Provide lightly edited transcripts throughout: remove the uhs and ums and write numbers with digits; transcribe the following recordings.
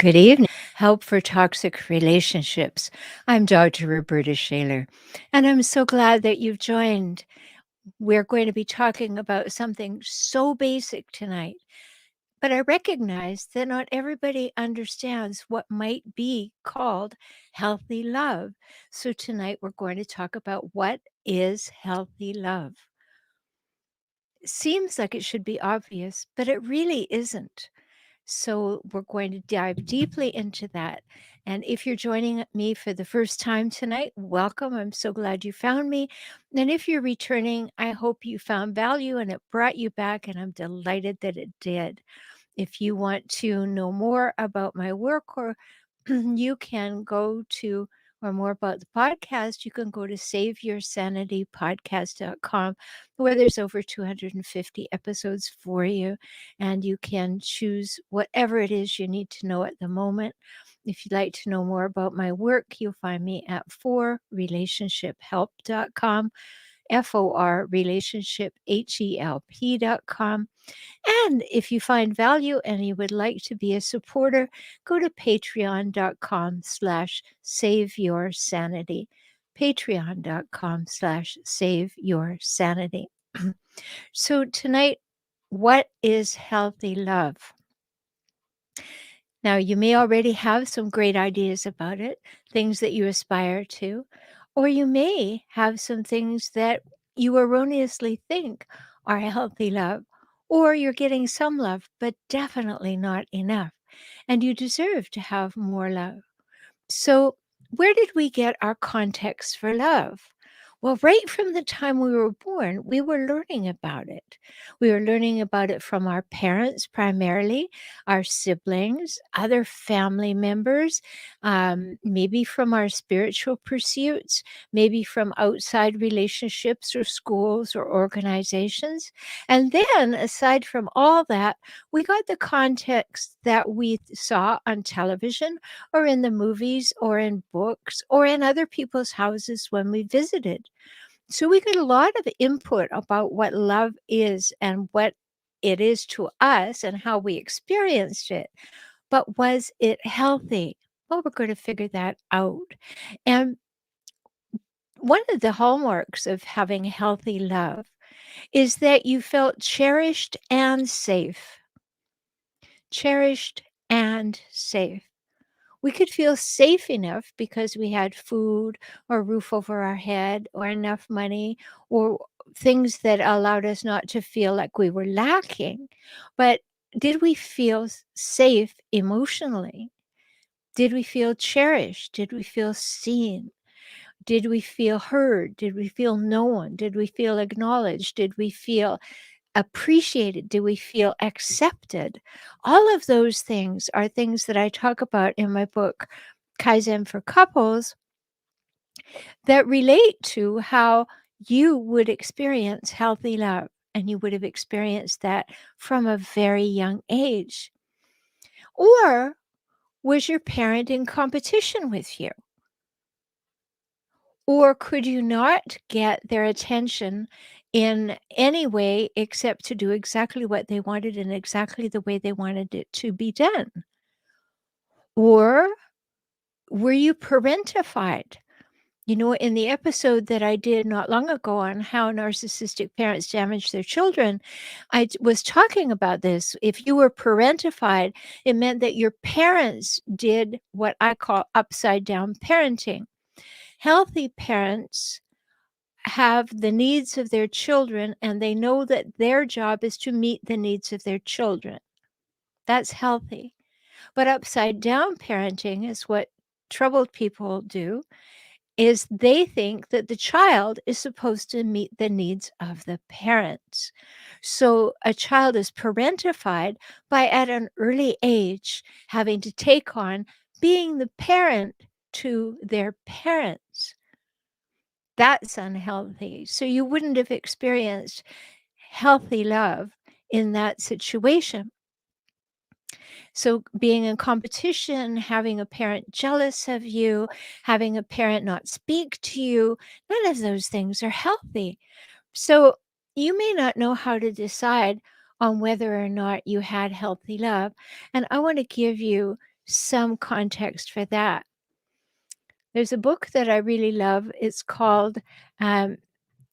Good evening. Help for Toxic Relationships. I'm Dr. Rhoberta Shaler, and I'm so glad that you've joined. We're going to be talking about something so basic tonight, but I recognize that not everybody understands what might be called healthy love. So tonight we're going to talk about what is healthy love. Seems like it should be obvious, but it really isn't. So, we're going to dive deeply into that. And if you're joining me for the first time tonight, welcome. I'm so glad you found me. And if you're returning, I hope you found value and it brought you back. And I'm delighted that it did. If you want to know more about my work, or you can go to, or more about the podcast, you can go to saveyoursanitypodcast.com, where there's over 250 episodes for you, and you can choose whatever it is you need to know at the moment. If you'd like to know more about my work, you'll find me at forrelationshiphelp.com, forrelationshiphelp.com. And if you find value and you would like to be a supporter, go to patreon.com/saveyoursanity. Patreon.com/saveyoursanity. So tonight, what is healthy love? Now, you may already have some great ideas about it, things that you aspire to, or you may have some things that you erroneously think are healthy love, or you're getting some love, but definitely not enough, and you deserve to have more love. So, where did we get our context for love? Well, right from the time we were born, we were learning about it. We were learning about it from our parents primarily, our siblings, other family members, maybe from our spiritual pursuits, maybe from outside relationships or schools or organizations. And then, aside from all that, we got the context that we saw on television or in the movies or in books or in other people's houses when we visited. So we get a lot of input about what love is and what it is to us and how we experienced it. But was it healthy? Well, we're going to figure that out. And one of the hallmarks of having healthy love is that you felt cherished and safe. Cherished and safe. We could feel safe enough because we had food or roof over our head or enough money or things that allowed us not to feel like we were lacking. But did we feel safe emotionally? Did we feel cherished? Did we feel seen? Did we feel heard? Did we feel known? Did we feel acknowledged? Did we feel appreciated? Do we feel accepted? All of those things are things that I talk about in my book, Kaizen for Couples, that relate to how you would experience healthy love. And you would have experienced that from a very young age. Or was your parent in competition with you? Or could you not get their attention in any way except to do exactly what they wanted in exactly the way they wanted it to be done? Or were you parentified? You know, in the episode that I did not long ago on how narcissistic parents damage their children, was talking about this. If you were parentified, it meant that your parents did what I call upside down parenting. Healthy parents have the needs of their children and they know that their job is to meet the needs of their children. That's healthy. But upside down parenting is what troubled people do, is they think that the child is supposed to meet the needs of the parents. So a child is parentified by at an early age having to take on being the parent to their parents. That's unhealthy. So you wouldn't have experienced healthy love in that situation. So being in competition, having a parent jealous of you, having a parent not speak to you, none of those things are healthy. So you may not know how to decide on whether or not you had healthy love. And I want to give you some context for that. There's a book that I really love. It's called um,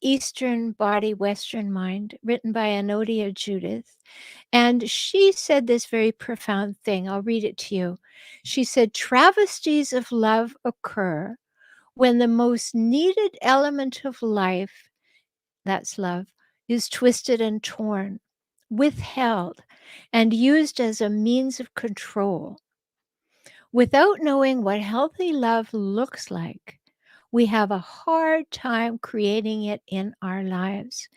Eastern Body, Western Mind, written by Anodia Judith. And she said this very profound thing. I'll read it to you. She said, travesties of love occur when the most needed element of life, that's love, is twisted and torn, withheld, and used as a means of control. Without knowing what healthy love looks like, we have a hard time creating it in our lives.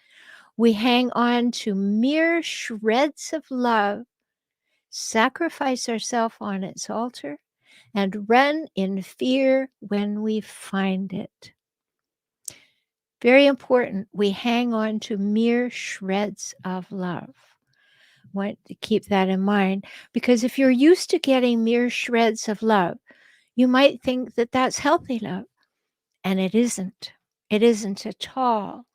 We hang on to mere shreds of love, sacrifice ourselves on its altar, and run in fear when we find it. Very important, we hang on to mere shreds of love. Want to keep that in mind, because if you're used to getting mere shreds of love, you might think that that's healthy love, and it isn't. It isn't at all.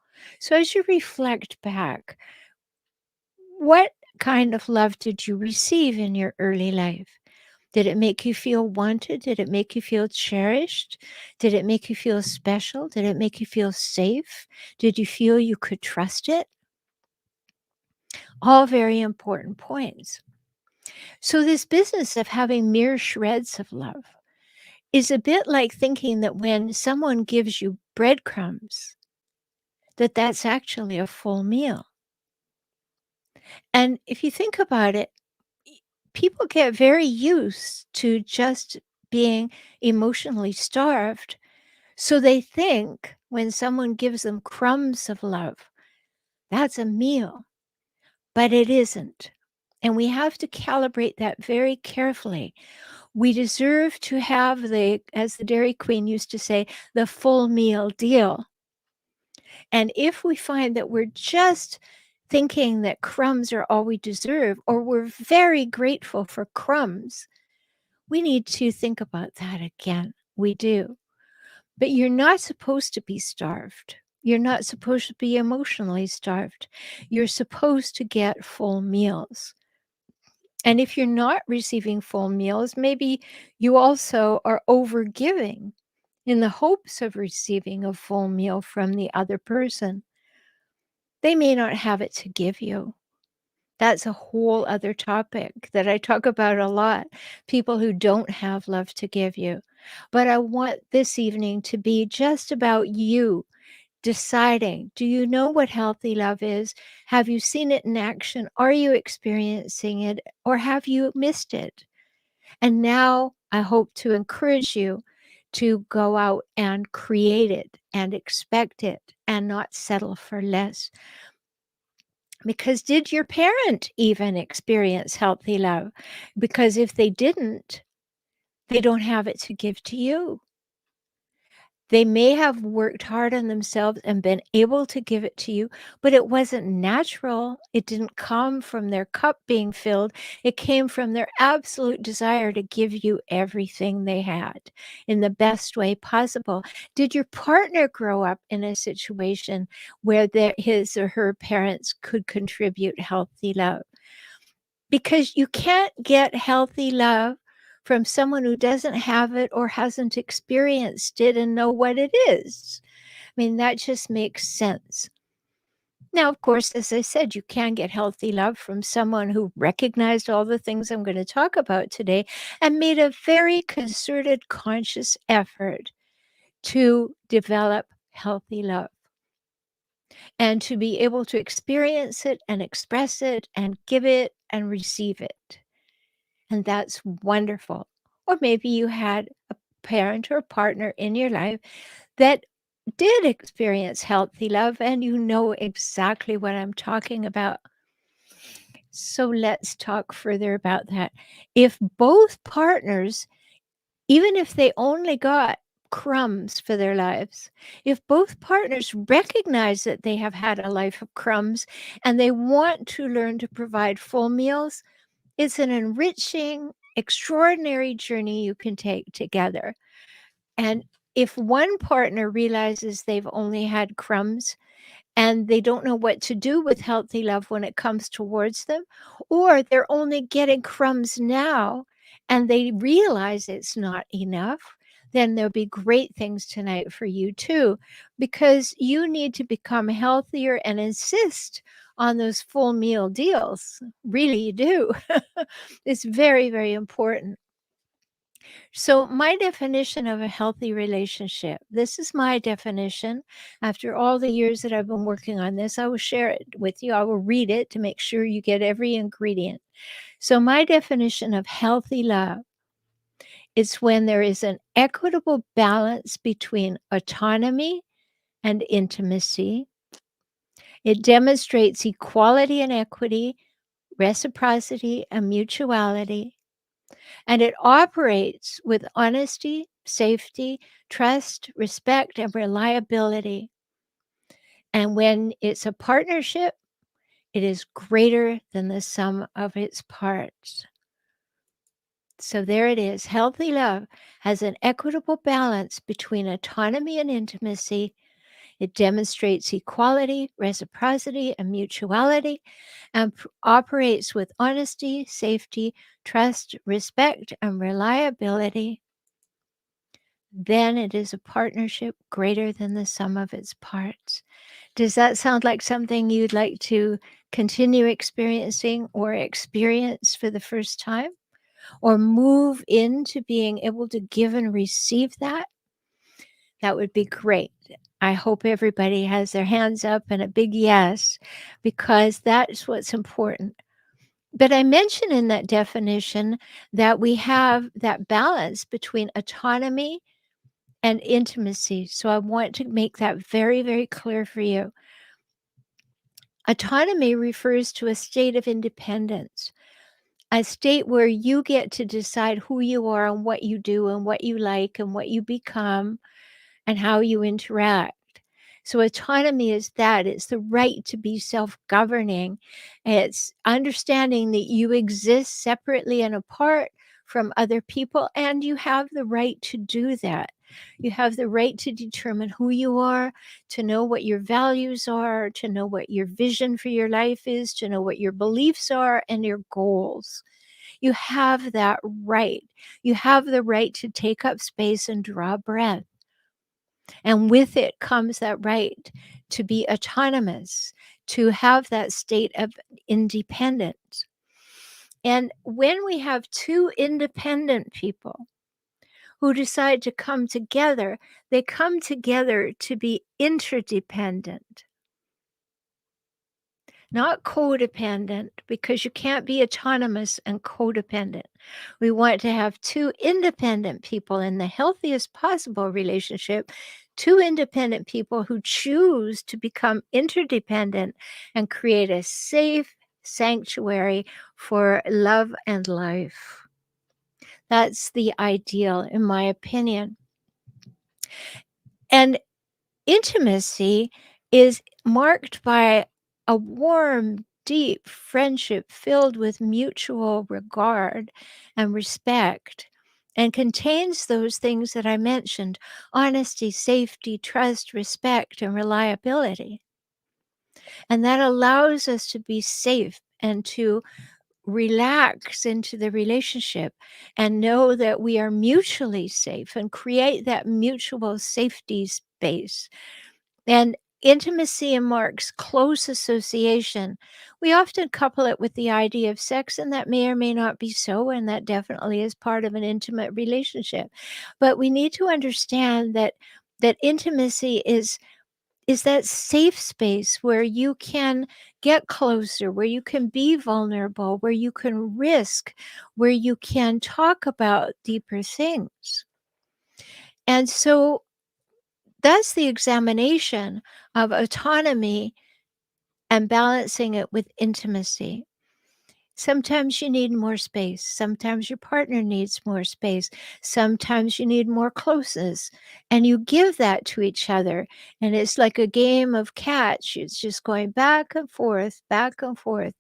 So as you reflect back, what kind of love did you receive in your early life? Did it make you feel wanted? Did it make you feel cherished? Did it make you feel special? Did it make you feel safe? Did you feel you could trust it? All very important points. So, this business of having mere shreds of love is a bit like thinking that when someone gives you breadcrumbs, that that's actually a full meal. And if you think about it, people get very used to just being emotionally starved. So they think when someone gives them crumbs of love, that's a meal, but it isn't. And we have to calibrate that very carefully. We deserve to have as the Dairy Queen used to say, the full meal deal. And if we find that we're just thinking that crumbs are all we deserve, or we're very grateful for crumbs, we need to think about that again. We do. But you're not supposed to be starved. You're not supposed to be emotionally starved. You're supposed to get full meals. And if you're not receiving full meals, maybe you also are overgiving in the hopes of receiving a full meal from the other person. They may not have it to give you. That's a whole other topic that I talk about a lot, people who don't have love to give you. But I want this evening to be just about you deciding, do you know what healthy love is? Have you seen it in action? Are you experiencing it, or have you missed it? And now I hope to encourage you to go out and create it and expect it and not settle for less. Because did your parent even experience healthy love? Because if they didn't, they don't have it to give to you. They may have worked hard on themselves and been able to give it to you, but it wasn't natural. It didn't come from their cup being filled. It came from their absolute desire to give you everything they had in the best way possible. Did your partner grow up in a situation where his or her parents could contribute healthy love? Because you can't get healthy love from someone who doesn't have it or hasn't experienced it and know what it is. I mean, that just makes sense. Now, of course, as I said, you can get healthy love from someone who recognized all the things I'm going to talk about today and made a very concerted, conscious effort to develop healthy love and to be able to experience it and express it and give it and receive it. And that's wonderful. Or maybe you had a parent or a partner in your life that did experience healthy love, and you know exactly what I'm talking about. So let's talk further about that. If both partners, even if they only got crumbs for their lives, if both partners recognize that they have had a life of crumbs and they want to learn to provide full meals, it's an enriching, extraordinary journey you can take together. And if one partner realizes they've only had crumbs and they don't know what to do with healthy love when it comes towards them, or they're only getting crumbs now and they realize it's not enough, then there'll be great things tonight for you too, because you need to become healthier and insist on those full meal deals. Really, you do. It's very, very important. So, my definition of a healthy relationship, this is my definition. After all the years that I've been working on this, I will share it with you. I will read it to make sure you get every ingredient. So, my definition of healthy love is when there is an equitable balance between autonomy and intimacy. It demonstrates equality and equity, reciprocity and mutuality, and it operates with honesty, safety, trust, respect, and reliability. And when it's a partnership, it is greater than the sum of its parts. So there it is. Healthy love has an equitable balance between autonomy and intimacy. It demonstrates equality, reciprocity, and mutuality, and operates with honesty, safety, trust, respect, and reliability. Then it is a partnership greater than the sum of its parts. Does that sound like something you'd like to continue experiencing or experience for the first time? Or move into being able to give and receive that? That would be great. I hope everybody has their hands up and a big yes, because that's what's important. But I mentioned in that definition that we have that balance between autonomy and intimacy. So I want to make that very, very clear for you. Autonomy refers to a state of independence, a state where you get to decide who you are and what you do and what you like and what you become and how you interact. So autonomy is that. It's the right to be self-governing. It's understanding that you exist separately and apart from other people, and you have the right to do that. You have the right to determine who you are, to know what your values are, to know what your vision for your life is, to know what your beliefs are and your goals. You have that right. You have the right to take up space and draw breath. And with it comes that right to be autonomous, to have that state of independence. And when we have two independent people who decide to come together, they come together to be interdependent, not codependent, because you can't be autonomous and codependent. We want to have two independent people in the healthiest possible relationship, two independent people who choose to become interdependent and create a safe sanctuary for love and life. That's the ideal, in my opinion. And intimacy is marked by a warm, deep friendship filled with mutual regard and respect, and contains those things that I mentioned: honesty, safety, trust, respect, and reliability. And that allows us to be safe and to relax into the relationship and know that we are mutually safe and create that mutual safety space. And intimacy marks close association. We often couple it with the idea of sex, and that may or may not be so, and that definitely is part of an intimate relationship. But we need to understand that intimacy is that safe space where you can get closer, where you can be vulnerable, where you can risk, where you can talk about deeper things. And so that's the examination of autonomy and balancing it with intimacy. Sometimes you need more space. Sometimes your partner needs more space. Sometimes you need more closeness. And you give that to each other. And it's like a game of catch. It's just going back and forth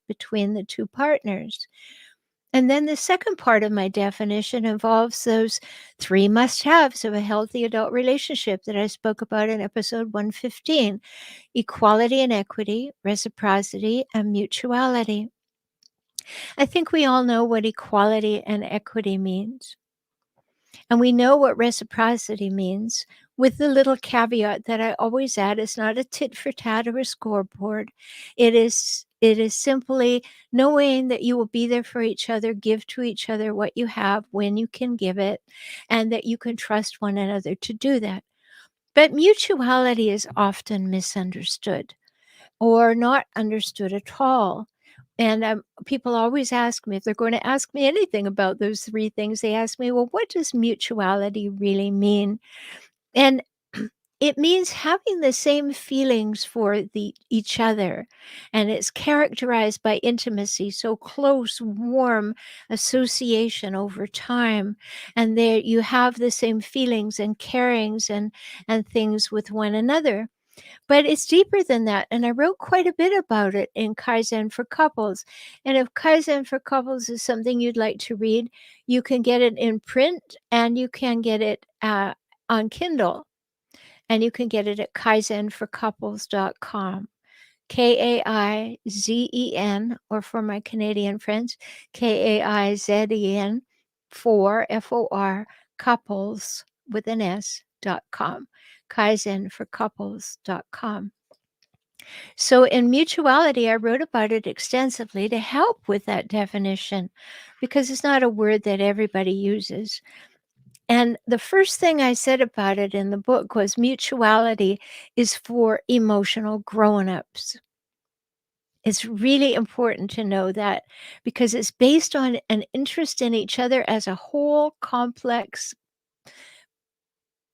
between the two partners. And then the second part of my definition involves those three must haves of a healthy adult relationship that I spoke about in episode 115: equality and equity, reciprocity, and mutuality. I think we all know what equality and equity means. And we know what reciprocity means, with the little caveat that I always add: it's not a tit for tat or a scoreboard. It is simply knowing that you will be there for each other, give to each other what you have when you can give it, and that you can trust one another to do that. But mutuality is often misunderstood or not understood at all. And people always ask me, if they're going to ask me anything about those three things, they ask me, well, what does mutuality really mean? And it means having the same feelings for each other. And it's characterized by intimacy, so close, warm association over time. And there you have the same feelings and carings and things with one another. But it's deeper than that, and I wrote quite a bit about it in Kaizen for Couples. And if Kaizen for Couples is something you'd like to read, you can get it in print and you can get it on Kindle, and you can get it at kaizenforcouples.com. Kaizen, or for my Canadian friends, Kaizen, for couples with an S.com. Kaizenforcouples.com. So in mutuality, I wrote about it extensively to help with that definition, because it's not a word that everybody uses. And the first thing I said about it in the book was mutuality is for emotional grown-ups. It's really important to know that, because it's based on an interest in each other as a whole complex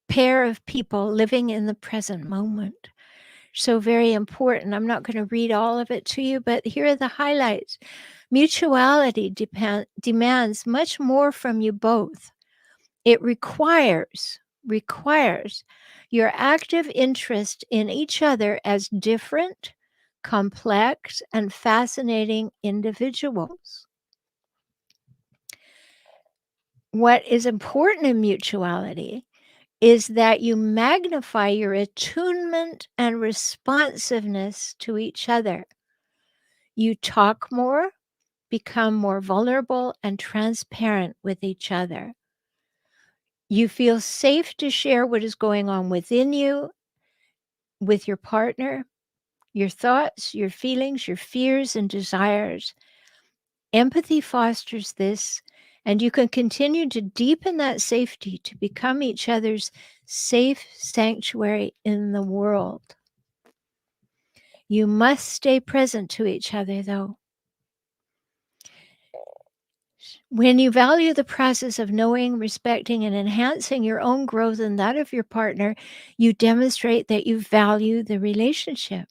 pair of people living in the present moment. So very important. I'm not going to read all of it to you, but here are the highlights. Mutuality demands much more from you both. It requires your active interest in each other as different, complex, and fascinating individuals. What is important in mutuality is that you magnify your attunement and responsiveness to each other. You talk more, become more vulnerable and transparent with each other. You feel safe to share what is going on within you with your partner, your thoughts, your feelings, your fears, and desires. Empathy fosters this, and you can continue to deepen that safety to become each other's safe sanctuary in the world. You must stay present to each other, though. When you value the process of knowing, respecting, and enhancing your own growth and that of your partner, you demonstrate that you value the relationship.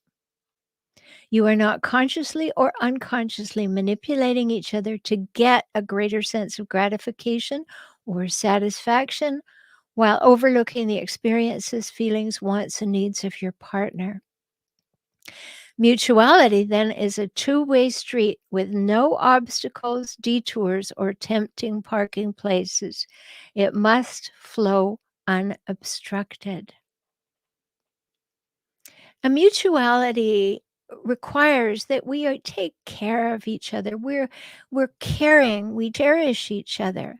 You are not consciously or unconsciously manipulating each other to get a greater sense of gratification or satisfaction, while overlooking the experiences, feelings, wants, and needs of your partner. Mutuality then is a two-way street with no obstacles, detours, or tempting parking places. It must flow unobstructed. A mutuality requires that we take care of each other. We're caring. We cherish each other.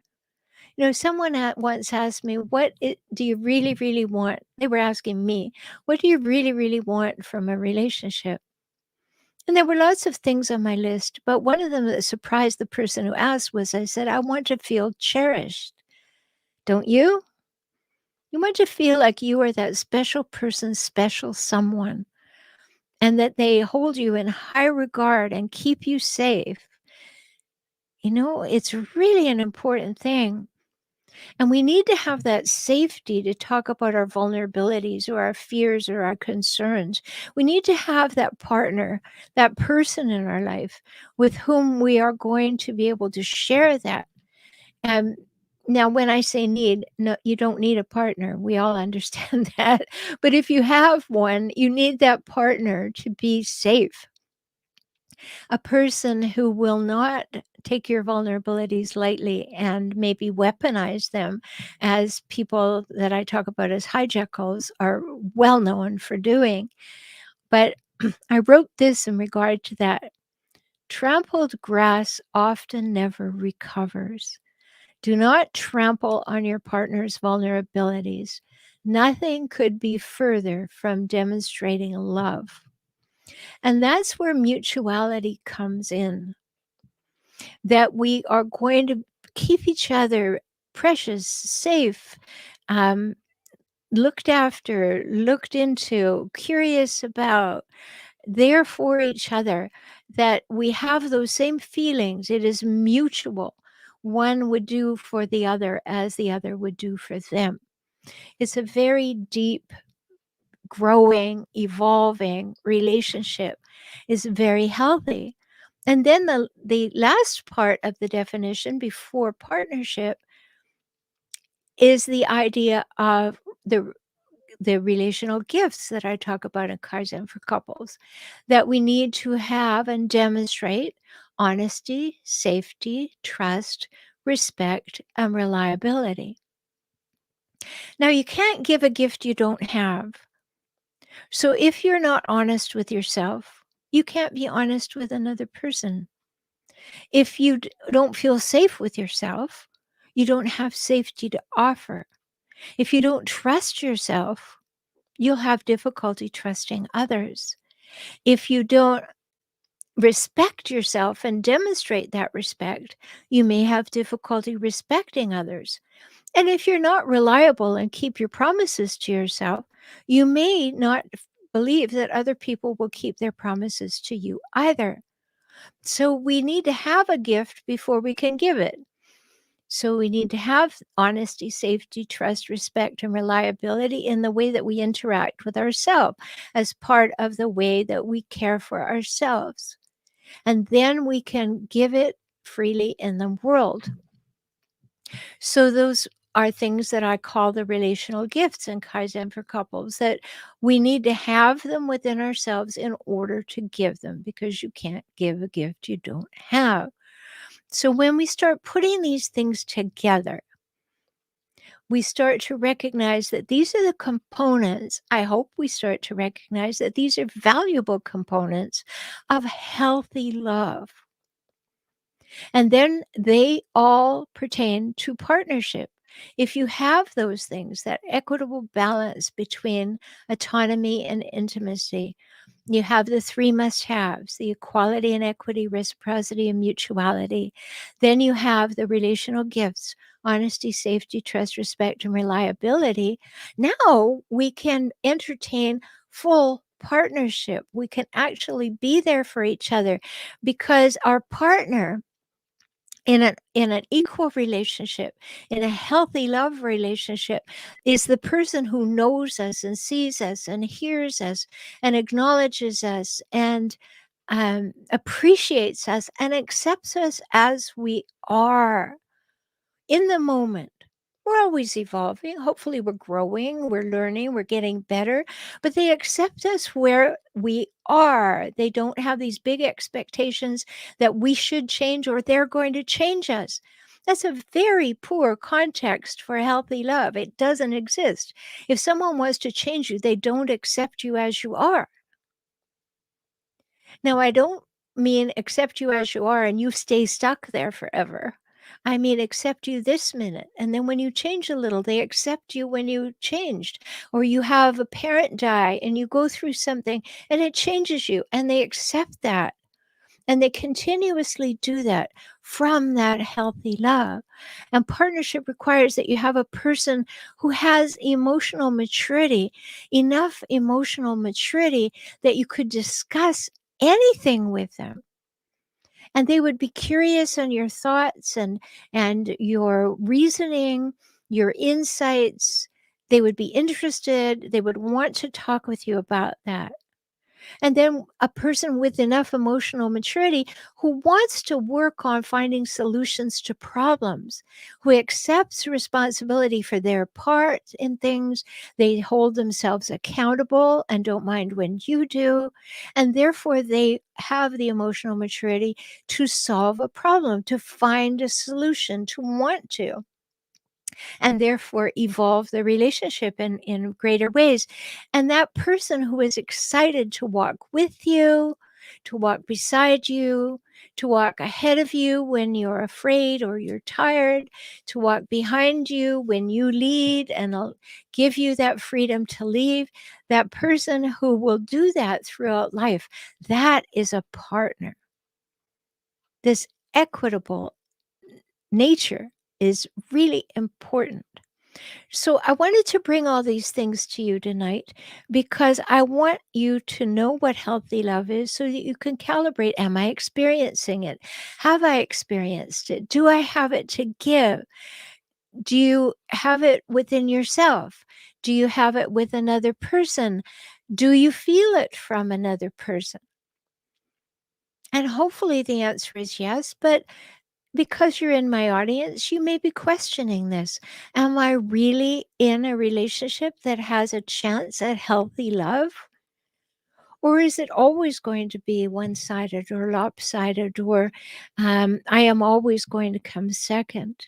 Someone once asked me, do you really, really want? They were asking me, what do you really, really want from a relationship? And there were lots of things on my list, but one of them that surprised the person who asked was, I said, I want to feel cherished. Don't you? You want to feel like you are that special person, special someone, and that they hold you in high regard and keep you safe. It's really an important thing. And we need to have that safety to talk about our vulnerabilities or our fears or our concerns. We need to have that partner, that person in our life with whom we are going to be able to share that. And now, when I say need, no, you don't need a partner. We all understand that. But if you have one, you need that partner to be safe. A person who will not take your vulnerabilities lightly and maybe weaponize them, as people that I talk about as hijackals are well known for doing. But I wrote this in regard to that. Trampled grass often never recovers. Do not trample on your partner's vulnerabilities. Nothing could be further from demonstrating love. And that's where mutuality comes in, that we are going to keep each other precious, safe, um, looked after, looked into, curious about, there for each other, that we have those same feelings. It is mutual. One would do for the other as the other would do for them. It's a very deep, growing, evolving relationship. Is very healthy. And then the last part of the definition before partnership is the idea of the relational gifts that I talk about in Kaizen for Couples, that we need to have and demonstrate honesty, safety, trust, respect, and reliability. Now, you can't give a gift you don't have. So if you're not honest with yourself, you can't be honest with another person. If you don't feel safe with yourself, you don't have safety to offer. If you don't trust yourself, you'll have difficulty trusting others. If you don't respect yourself and demonstrate that respect, you may have difficulty respecting others. And if you're not reliable and keep your promises to yourself, you may not believe that other people will keep their promises to you either. So we need to have a gift before we can give it. So we need to have honesty, safety, trust, respect, and reliability in the way that we interact with ourselves as part of the way that we care for ourselves. And then we can give it freely in the world. So those are things that I call the relational gifts in Kaizen for Couples, that we need to have them within ourselves in order to give them, because you can't give a gift you don't have. So when we start putting these things together, we start to recognize that these are the components. I hope we start to recognize that these are valuable components of healthy love. And then they all pertain to partnership. If you have those things, that equitable balance between autonomy and intimacy, you have the three must-haves: the equality and equity, reciprocity, and mutuality. Then you have the relational gifts: honesty, safety, trust, respect, and reliability. Now we can entertain full partnership. We can actually be there for each other, because our partner in an equal relationship, in a healthy love relationship, is the person who knows us and sees us and hears us and acknowledges us and appreciates us and accepts us as we are in the moment. We're always evolving. Hopefully, we're growing, we're learning, we're getting better, but they accept us where we are. They don't have these big expectations that we should change or they're going to change us. That's a very poor context for healthy love. It doesn't exist. If someone wants to change you, they don't accept you as you are. Now, I don't mean accept you as you are and you stay stuck there forever. I mean, accept you this minute. And then when you change a little, they accept you when you changed. Or you have a parent die and you go through something and it changes you, and they accept that. And they continuously do that from that healthy love. And partnership requires that you have a person who has emotional maturity, enough emotional maturity that you could discuss anything with them. And they would be curious on your thoughts and your reasoning, your insights. They would be interested. They would want to talk with you about that. And then a person with enough emotional maturity who wants to work on finding solutions to problems, who accepts responsibility for their part in things. They hold themselves accountable and don't mind when you do. And therefore, they have the emotional maturity to solve a problem, to find a solution, to want to, and therefore evolve the relationship in greater ways. And that person who is excited to walk with you, to walk beside you, to walk ahead of you when you're afraid or you're tired, to walk behind you when you lead and give you that freedom to leave. That person who will do that throughout life, that is a partner. This equitable nature is really important. So I wanted to bring all these things to you tonight because I want you to know what healthy love is so that you can calibrate. Am I experiencing it? Have I experienced it? Do I have it to give? Do you have it within yourself? Do you have it with another person? Do you feel it from another person? And hopefully the answer is yes, but because you're in my audience, you may be questioning this. Am I really in a relationship that has a chance at healthy love? Or is it always going to be one sided or lopsided, or I am always going to come second,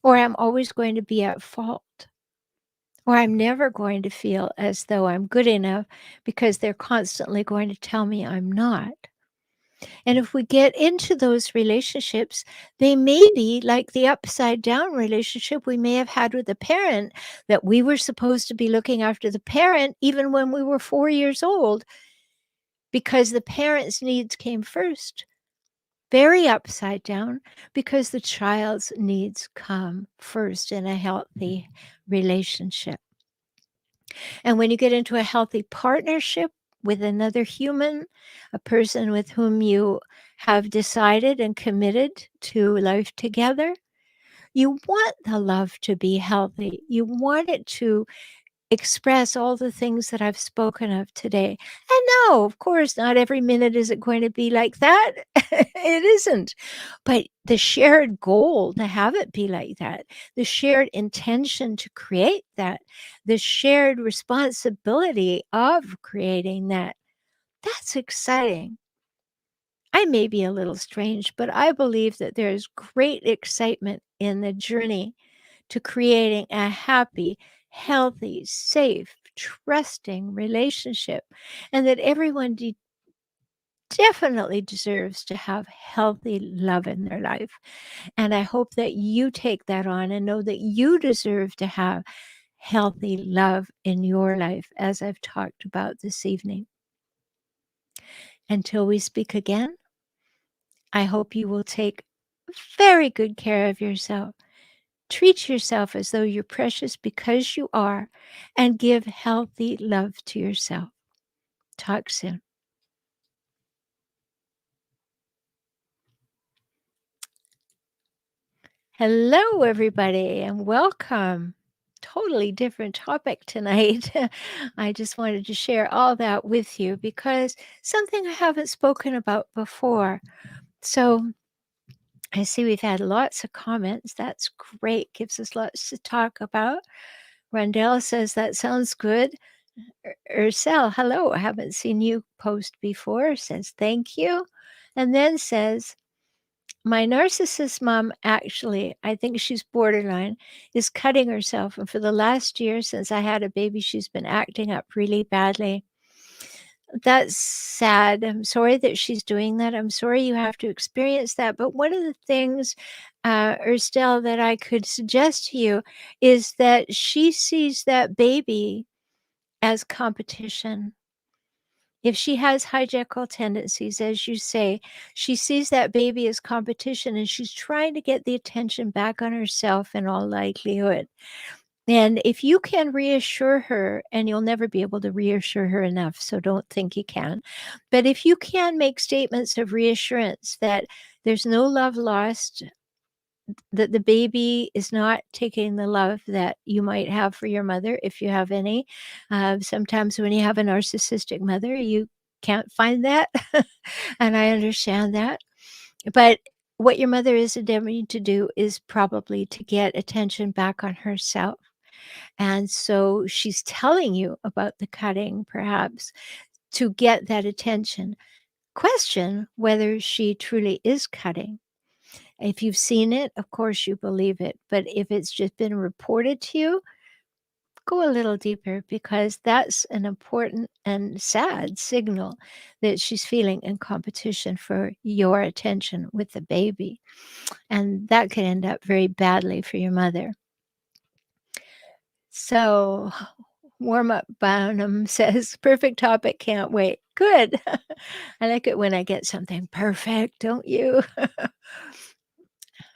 or I'm always going to be at fault, or I'm never going to feel as though I'm good enough because they're constantly going to tell me I'm not? And if we get into those relationships, they may be like the upside down relationship we may have had with a parent, that we were supposed to be looking after the parent even when we were 4 years old because the parent's needs came first. Very upside down because the child's needs come first in a healthy relationship. And when you get into a healthy partnership with another human, a person with whom you have decided and committed to life together, you want the love to be healthy. You want it to express all the things that I've spoken of today. And no, of course, not every minute is it going to be like that. It isn't. But the shared goal to have it be like that, the shared intention to create that, the shared responsibility of creating that, that's exciting. I may be a little strange, but I believe that there's great excitement in the journey to creating a happy, healthy, safe, trusting relationship, and that everyone definitely deserves to have healthy love in their life. And I hope that you take that on and know that you deserve to have healthy love in your life, as I've talked about this evening. Until we speak again, I hope you will take very good care of yourself. Treat yourself as though you're precious because you are, and give healthy love to yourself. Talk soon. Hello, everybody, and welcome. Totally different topic tonight. I just wanted to share all that with you because something I haven't spoken about before. So I see we've had lots of comments. That's great. Gives us lots to talk about. Rondell says that sounds good. Ursel, hello. I haven't seen you post before. Says thank you. And then says, my narcissist mom, actually, I think she's borderline, is cutting herself. And for the last year since I had a baby, she's been acting up really badly. That's sad. I'm sorry that she's doing that. I'm sorry you have to experience that. But one of the things, Urstel, that I could suggest to you is that she sees that baby as competition. If she has hijackal tendencies, as you say, she sees that baby as competition and she's trying to get the attention back on herself in all likelihood. And if you can reassure her, and you'll never be able to reassure her enough, so don't think you can. But if you can make statements of reassurance that there's no love lost, that the baby is not taking the love that you might have for your mother, if you have any. Sometimes when you have a narcissistic mother, you can't find that. And I understand that. But what your mother is endeavoring to do is probably to get attention back on herself. And so she's telling you about the cutting, perhaps, to get that attention. Question whether she truly is cutting. If you've seen it, of course you believe it. But if it's just been reported to you, go a little deeper because that's an important and sad signal that she's feeling in competition for your attention with the baby. And that could end up very badly for your mother. So, Warm Up Bonham says, perfect topic, can't wait. Good. I like it when I get something perfect, don't you?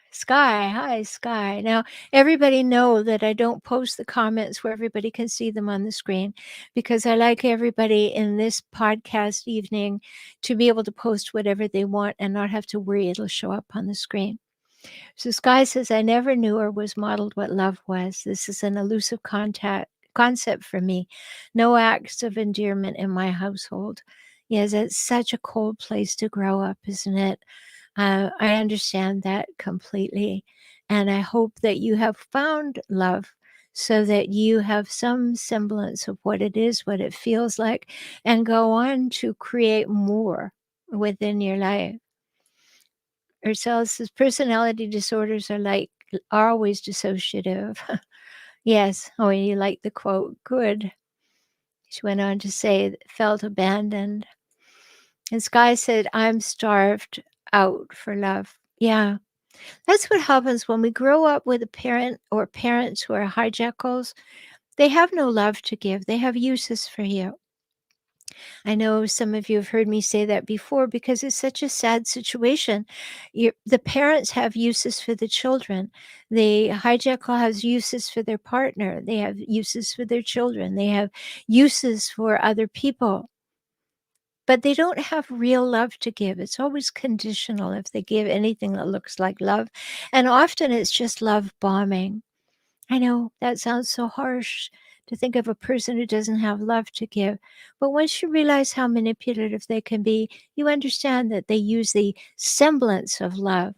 Sky, hi, Sky. Now, everybody know that I don't post the comments where everybody can see them on the screen because I like everybody in this podcast evening to be able to post whatever they want and not have to worry it'll show up on the screen. So Sky says, I never knew or was modeled what love was. This is an elusive concept for me. No acts of endearment in my household. Yes, it's such a cold place to grow up, isn't it? I understand that completely. And I hope that you have found love so that you have some semblance of what it is, what it feels like, and go on to create more within your life. Ursula says personality disorders are always dissociative. Yes. Oh, you like the quote. Good. She went on to say, felt abandoned. And Sky said, I'm starved out for love. Yeah. That's what happens when we grow up with a parent or parents who are hijackals. They have no love to give. They have uses for you. I know some of you have heard me say that before because it's such a sad situation. The parents have uses for the children. The hijackal has uses for their partner. They have uses for their children. They have uses for other people. But they don't have real love to give. It's always conditional if they give anything that looks like love. And often it's just love bombing. I know that sounds so harsh to think of a person who doesn't have love to give. But once you realize how manipulative they can be, you understand that they use the semblance of love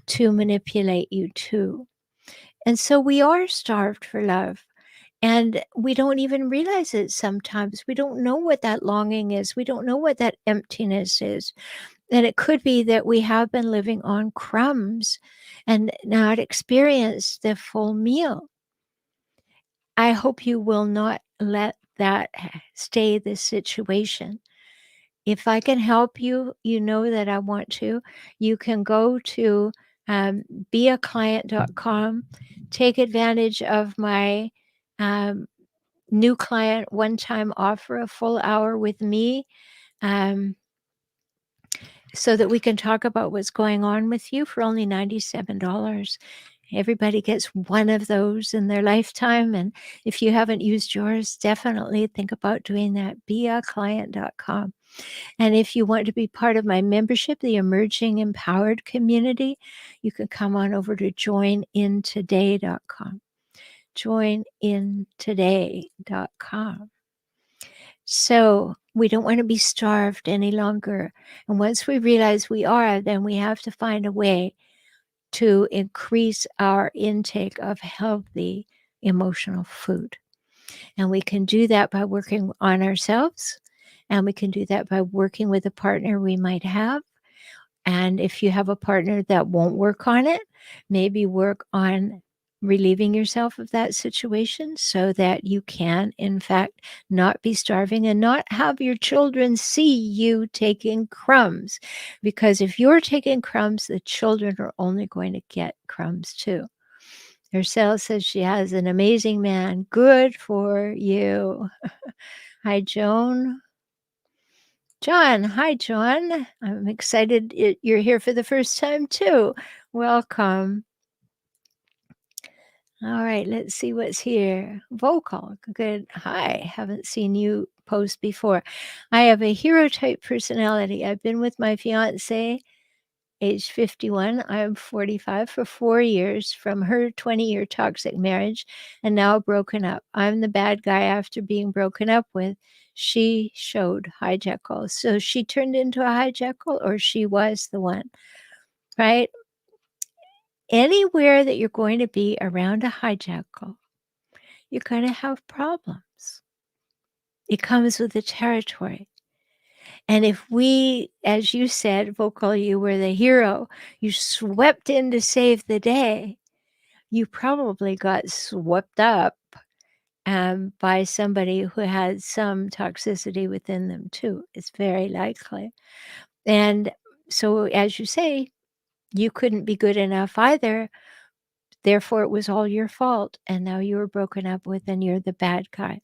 to manipulate you too. And so we are starved for love. And we don't even realize it sometimes. We don't know what that longing is. We don't know what that emptiness is. And it could be that we have been living on crumbs and not experienced the full meal. I hope you will not let that stay the situation. If I can help you, you know that I want to. You can go to beaclient.com, take advantage of my new client one-time offer, a full hour with me, so that we can talk about what's going on with you for only $97. Everybody gets one of those in their lifetime. And if you haven't used yours, definitely think about doing that. beaclient.com. And if you want to be part of my membership, the Emerging Empowered Community, you can come on over to joinintoday.com. joinintoday.com. So we don't want to be starved any longer. And once we realize we are, then we have to find a way to increase our intake of healthy emotional food. And we can do that by working on ourselves. And we can do that by working with a partner we might have. And if you have a partner that won't work on it, maybe work on relieving yourself of that situation so that you can, in fact, not be starving and not have your children see you taking crumbs. Because if you're taking crumbs, the children are only going to get crumbs too. Ursula says she has an amazing man. Good for you. Hi, Joan. John. Hi, John. I'm excited you're here for the first time too. Welcome. All right, let's see what's here. Vocal. Good. Hi. Haven't seen you post before. I have a hero type personality. I've been with my fiance, age 51. I'm 45 for 4 years from her 20-year toxic marriage and now broken up. I'm the bad guy after being broken up with. She showed hijackal. So she turned into a hijackal or she was the one, right? Anywhere that you're going to be around a hijackal, you're going to have problems. It comes with the territory. And if we, as you said, Vocal, you were the hero, you swept in to save the day, you probably got swept up by somebody who had some toxicity within them too. It's very likely. And so, as you say, you couldn't be good enough either. Therefore, it was all your fault. And now you were broken up with, and you're the bad guy.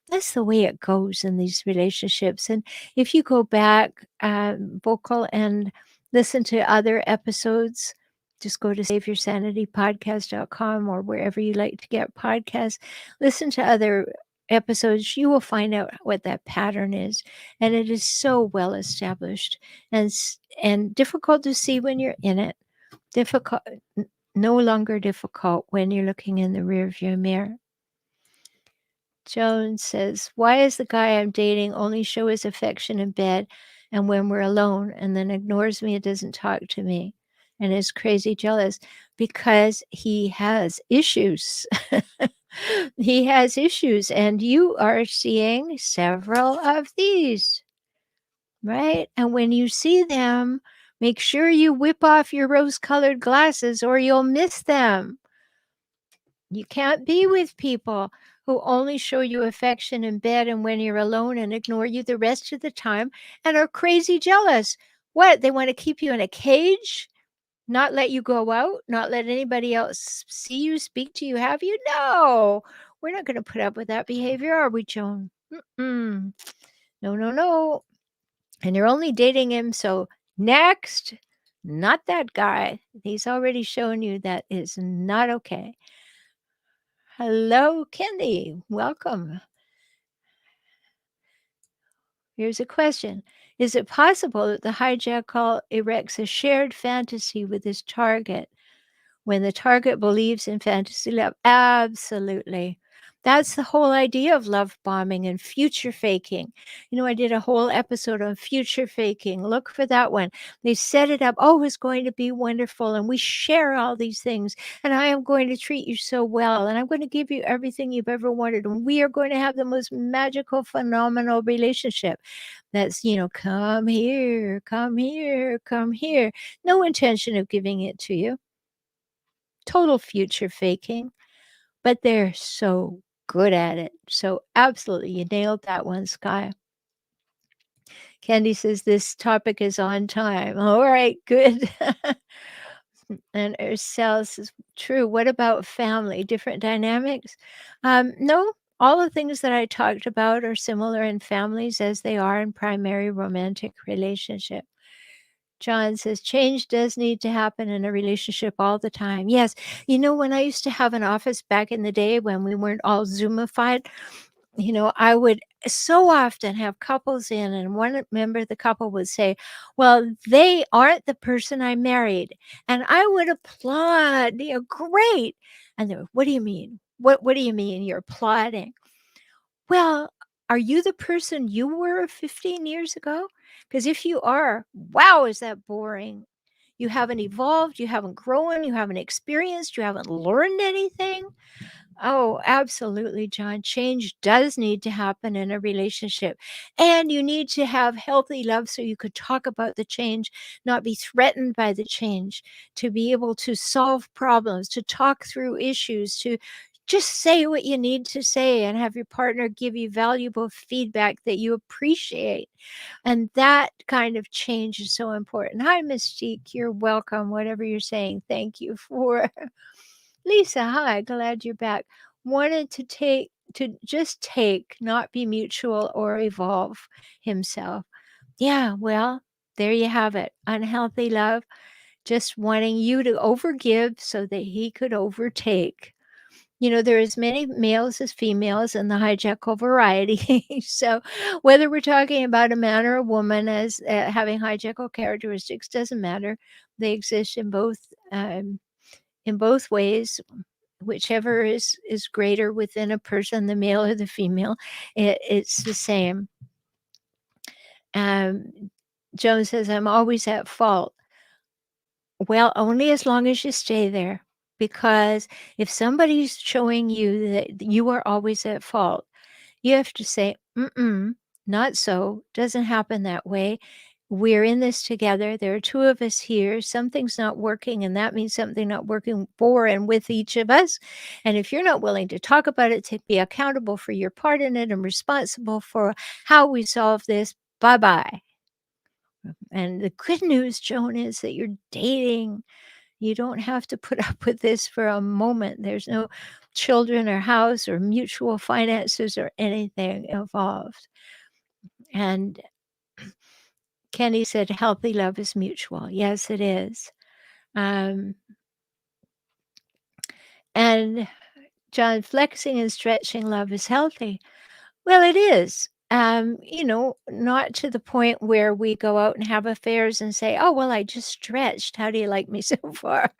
That's the way it goes in these relationships. And if you go back, vocal, and listen to other episodes, just go to SaveYourSanityPodcast.com or wherever you like to get podcasts. Listen to other episodes. You will find out what that pattern is. And it is so well established and difficult to see when you're in it. Difficult, no longer difficult when you're looking in the rearview mirror. Joan says, why is the guy I'm dating only show his affection in bed and when we're alone, and then ignores me and doesn't talk to me and is crazy jealous? Because he has issues. He has issues, and you are seeing several of these, right? And when you see them, make sure you whip off your rose-colored glasses or you'll miss them. You can't be with people who only show you affection in bed and when you're alone and ignore you the rest of the time and are crazy jealous. What? They want to keep you in a cage? Not let you go out? Not let anybody else see you, speak to you, have you? No. We're not going to put up with that behavior, are we, Joan? Mm-mm. No, no, no. And you're only dating him, so next, not that guy. He's already shown you that is not okay. Hello, Candy. Welcome. Here's a question. Is it possible that the hijackal erects a shared fantasy with his target when the target believes in fantasy love? Absolutely. That's the whole idea of love bombing and future faking. You know, I did a whole episode on future faking. Look for that one. They set it up. Oh, it's going to be wonderful. And we share all these things. And I am going to treat you so well. And I'm going to give you everything you've ever wanted. And we are going to have the most magical, phenomenal relationship. That's, come here, come here, come here. No intention of giving it to you. Total future faking. But they're so good at it. So absolutely, you nailed that one, Sky. Candy says this topic is on time. All right, good. And Ursel says, true. What about family? Different dynamics? No, all the things that I talked about are similar in families as they are in primary romantic relationship. John says, change does need to happen in a relationship all the time. Yes. When I used to have an office back in the day when we weren't all Zoomified, I would so often have couples in, and one member of the couple would say, well, they aren't the person I married. And I would applaud, great. And they were, what do you mean? What do you mean you're applauding? Well, are you the person you were 15 years ago? Because if you are, wow, is that boring? You haven't evolved, you haven't grown, you haven't experienced, you haven't learned anything. Oh, absolutely, John. Change does need to happen in a relationship. And you need to have healthy love so you could talk about the change, not be threatened by the change, to be able to solve problems, to talk through issues, to just say what you need to say and have your partner give you valuable feedback that you appreciate. And that kind of change is so important. Hi, Mystique. You're welcome. Whatever you're saying, thank you for. Lisa, hi, glad you're back. Wanted to just take, not be mutual or evolve himself. Yeah, well, there you have it. Unhealthy love, just wanting you to overgive so that he could overtake. There are as many males as females in the hijackal variety. So whether we're talking about a man or a woman as having hijackal characteristics doesn't matter. They exist in both ways. Whichever is greater within a person, the male or the female, it's the same. Joan says, I'm always at fault. Well, only as long as you stay there. Because if somebody's showing you that you are always at fault, you have to say, not so, doesn't happen that way. we're in this together. There are two of us here. Something's not working, and that means something not working for and with each of us. And if you're not willing to talk about it, to be accountable for your part in it and responsible for how we solve this, bye bye. And the good news, Joan, is that you're dating. You don't have to put up with this for a moment. There's no children or house or mutual finances or anything involved. And Kenny said, healthy love is mutual. Yes, it is. Um, and John, flexing and stretching love is healthy. Well, it is. Not to the point where we go out and have affairs and say, oh, well, I just stretched. How do you like me so far?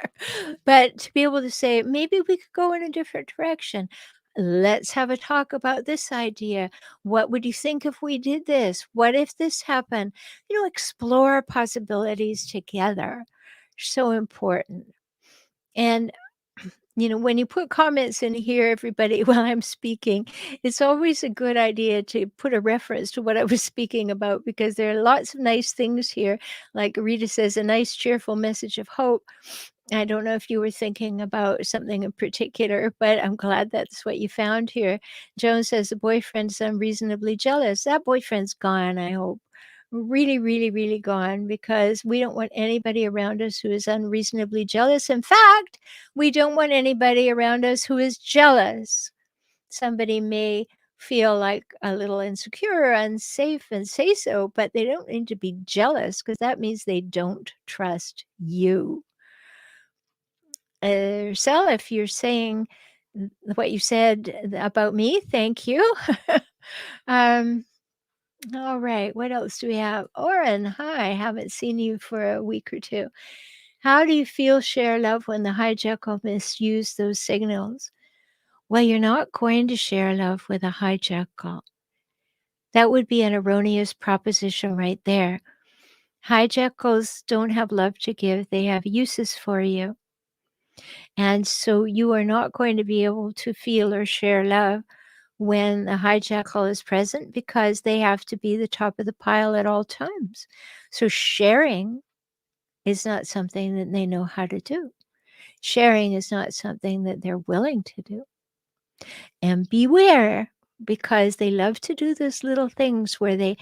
But to be able to say, maybe we could go in a different direction. Let's have a talk about this idea. What would you think if we did this? What if this happened? Explore possibilities together. So important. And when you put comments in here, everybody, while I'm speaking, it's always a good idea to put a reference to what I was speaking about, because there are lots of nice things here. Like Rita says, a nice, cheerful message of hope. I don't know if you were thinking about something in particular, but I'm glad that's what you found here. Joan says the boyfriend's unreasonably jealous. That boyfriend's gone, I hope. Really, really, really gone, because we don't want anybody around us who is unreasonably jealous. In fact, we don't want anybody around us who is jealous. Somebody may feel like a little insecure or unsafe and say so, but they don't need to be jealous, because that means they don't trust you. Sal, if you're saying what you said about me, thank you. um, all right, what else do we have? Oren, hi, haven't seen you for a week or two. How do you feel, share love, when the hijackal misuse those signals? Well, you're not going to share love with a hijackal. That would be an erroneous proposition right there. Hijackals don't have love to give, they have uses for you. And so you are not going to be able to feel or share love when the hijackal is present, because they have to be the top of the pile at all times. So sharing is not something that they know how to do. Sharing is not something that they're willing to do. And beware, because they love to do those little things where they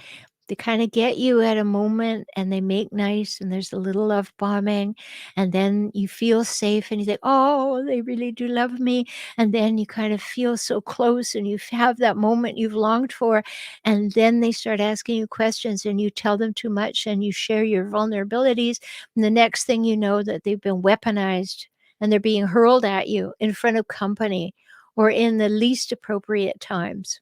kind of get you at a moment, and they make nice, and there's a little love bombing, and then you feel safe and you think, oh, they really do love me. And then you kind of feel so close, and you have that moment you've longed for, and then they start asking you questions, and you tell them too much, and you share your vulnerabilities, and the next thing you know, that they've been weaponized, and they're being hurled at you in front of company or in the least appropriate times.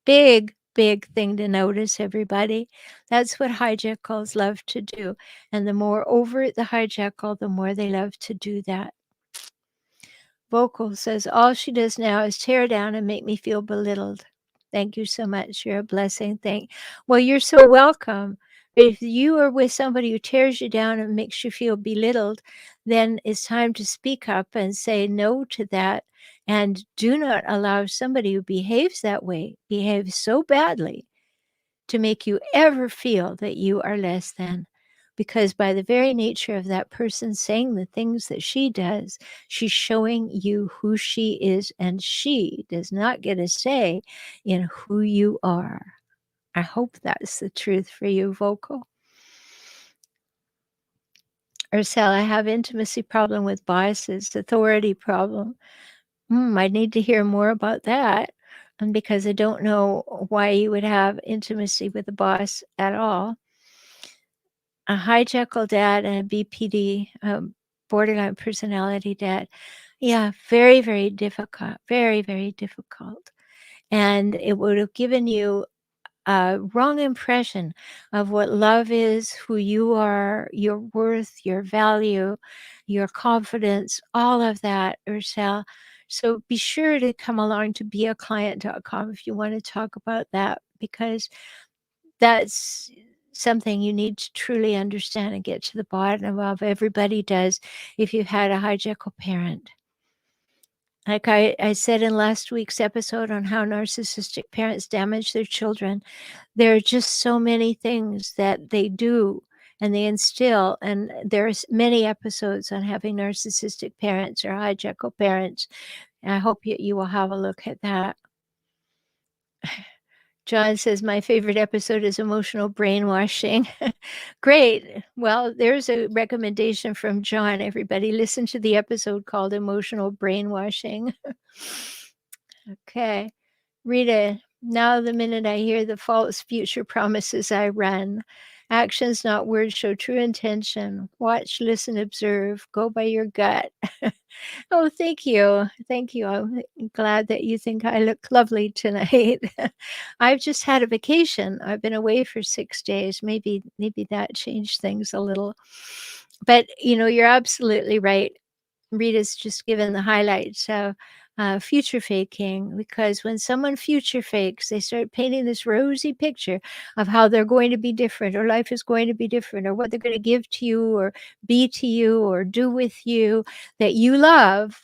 Big, big thing to notice, everybody. That's what hijackals love to do. And the more overt the hijackal, the more they love to do that. Vocal says, all she does now is tear down and make me feel belittled. Thank you so much. You're a blessing. Well, you're so welcome. If you are with somebody who tears you down and makes you feel belittled, then it's time to speak up and say no to that. And do not allow somebody who behaves that way, behaves so badly, to make you ever feel that you are less than. Because by the very nature of that person saying the things that she does, she's showing you who she is, and she does not get a say in who you are. I hope that's the truth for you, Vocal. Ursel, I have intimacy problem with biases, authority problem. I need to hear more about that. And because I don't know why you would have intimacy with a boss at all. A hijackal dad and a BPD, borderline personality dad. Yeah, very, very difficult. Very, very difficult. And it would have given you a wrong impression of what love is, who you are, your worth, your value, your confidence, all of that, Ursel. So be sure to come along to beaclient.com if you want to talk about that, because that's something you need to truly understand and get to the bottom of. Everybody does if you've had a hijackal parent. Like I said in last week's episode on how narcissistic parents damage their children, there are just so many things that they do and they instill, and there's many episodes on having narcissistic parents or hijackal parents. And I hope you will have a look at that. John says, my favorite episode is emotional brainwashing. Great. Well, there's a recommendation from John. Everybody listen to the episode called Emotional Brainwashing. Okay. Rita, now the minute I hear the false future promises, I run. Actions, not words, show true intention. Watch, listen, observe. Go by your gut. Oh, thank you. Thank you. I'm glad that you think I look lovely tonight. I've just had a vacation. I've been away for 6 days. Maybe that changed things a little. But, you're absolutely right. Rita's just given the highlights of future faking, because when someone future fakes, they start painting this rosy picture of how they're going to be different, or life is going to be different, or what they're going to give to you, or be to you, or do with you that you love.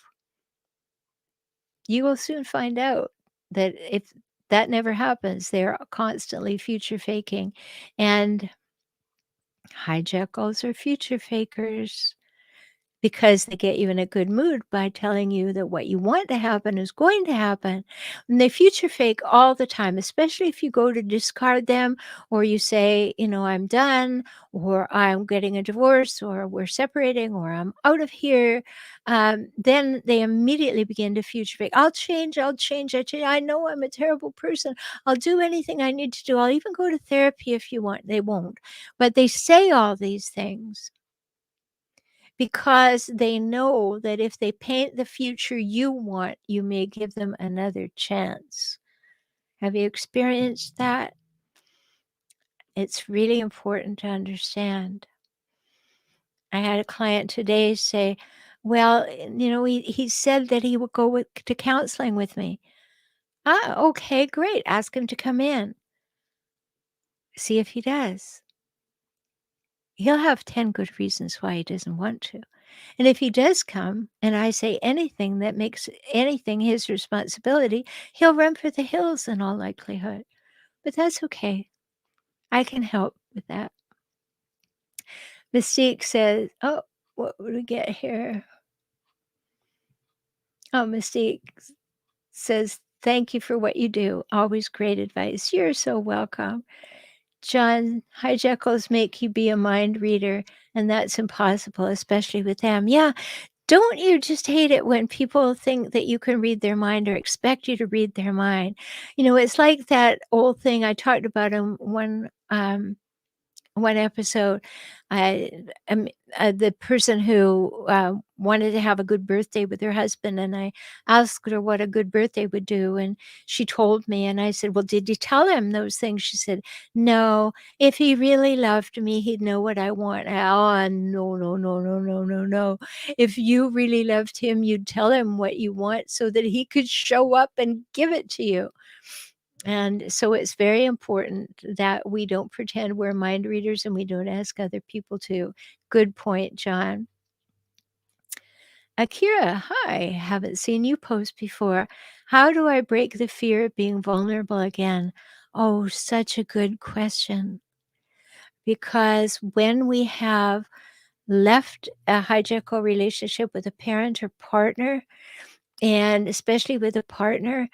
You will soon find out that if that never happens, they're constantly future faking. And hijackals are future fakers, because they get you in a good mood by telling you that what you want to happen is going to happen. And they future fake all the time, especially if you go to discard them, or you say, I'm done, or I'm getting a divorce, or we're separating, or I'm out of here. Then they immediately begin to future fake. I'll change. I know I'm a terrible person. I'll do anything I need to do. I'll even go to therapy if you want. They won't. But they say all these things because they know that if they paint the future you want, you may give them another chance. Have you experienced that? It's really important to understand. I had a client today say, well, he said that he would go to counseling with me. Ah, okay, great. Ask him to come in. See if he does. He'll have 10 good reasons why he doesn't want to. And if he does come and I say anything that makes anything his responsibility, he'll run for the hills in all likelihood. But that's okay. I can help with that. Mystique says, oh, what would we get here? Oh, Mystique says, thank you for what you do. Always great advice. You're so welcome. John, hijackals make you be a mind reader, and that's impossible, especially with them. Yeah, don't you just hate it when people think that you can read their mind or expect you to read their mind? It's like that old thing I talked about in one episode. I the person who wanted to have a good birthday with her husband, and I asked her what a good birthday would do, and she told me, and I said, well, did you tell him those things? She said, no, if he really loved me, he'd know what I want. Oh, no, no, no, no, no, no, no. If you really loved him, you'd tell him what you want so that he could show up and give it to you. And so it's very important that we don't pretend we're mind readers and we don't ask other people to. Good point, John. Akira, hi, haven't seen you post before. How do I break the fear of being vulnerable again? Oh, such a good question. Because when we have left a hijackal relationship with a parent or partner, and especially with a partner,